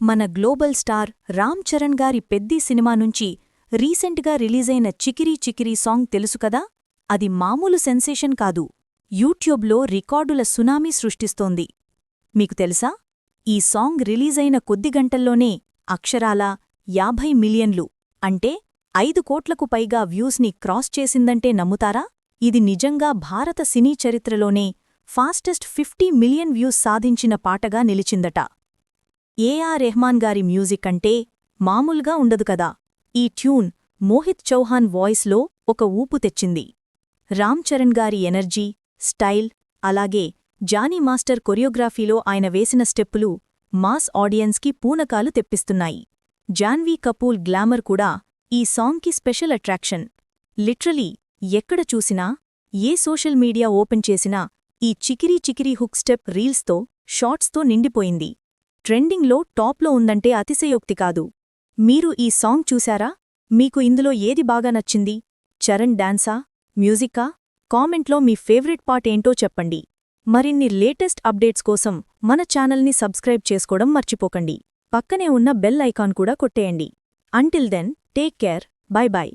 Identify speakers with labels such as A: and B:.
A: మన global star Ram Charan గారి Peddi cinema నుంచి రీసెంట్గా రిలీజైన చికిరీ చికిరీ సాంగ్ తెలుసు కదా. అది మామూలు సెన్సేషన్ కాదు, యూట్యూబ్లో రికార్డుల సునామీ సృష్టిస్తోంది. మీకు తెలుసా, ఈ సాంగ్ రిలీజైన కొద్ది గంటల్లోనే అక్షరాల 50 మిలియన్లు అంటే 5 కోట్లకు పైగా వ్యూస్ని క్రాస్ చేసిందంటే నమ్ముతారా? ఇది నిజంగా భారత సినీ చరిత్రలోనే ఫాస్టెస్ట్ 50 మిలియన్ వ్యూస్ సాధించిన పాటగా నిలిచిందట. ఏఆర్ రెహమాన్ గారి మ్యూజిక్ అంటే మామూలుగా ఉండదు కదా. ఈ ట్యూన్ మోహిత్ చౌహాన్ వాయిస్లో ఒక ఊపు తెచ్చింది. రామ్ చరణ్ గారి ఎనర్జీ, స్టైల్, అలాగే జానీ మాస్టర్ కొరియోగ్రఫీలో ఆయన వేసిన స్టెప్పులు మాస్ ఆడియన్స్కి పూనకాలు తెప్పిస్తున్నాయి. జాన్వీ కపూర్ గ్లామర్ కూడా ఈ సాంగ్కి స్పెషల్ అట్రాక్షన్. లిటరలీ ఎక్కడ చూసినా, ఏ సోషల్ మీడియా ఓపెన్ చేసినా ఈ చికిరీ చికిరీ హుక్ స్టెప్ రీల్స్తో, షార్ట్స్తో నిండిపోయింది. ట్రెండింగ్లో టాప్లో ఉందంటే అతిశయోక్తి కాదు. మీరు ఈ సాంగ్ చూశారా? మీకు ఇందులో ఏది బాగా నచ్చింది? చరణ్ డాన్సా, మ్యూజిక్కా? కామెంట్లో మీ ఫేవరెట్ పార్ట్ ఏంటో చెప్పండి. మరిన్ని లేటెస్ట్ అప్డేట్స్ కోసం మన ఛానల్ని సబ్స్క్రైబ్ చేసుకోవడం మర్చిపోకండి. పక్కనే ఉన్న బెల్ ఐకాన్ కూడా కొట్టేయండి. Until then, take care, bye by.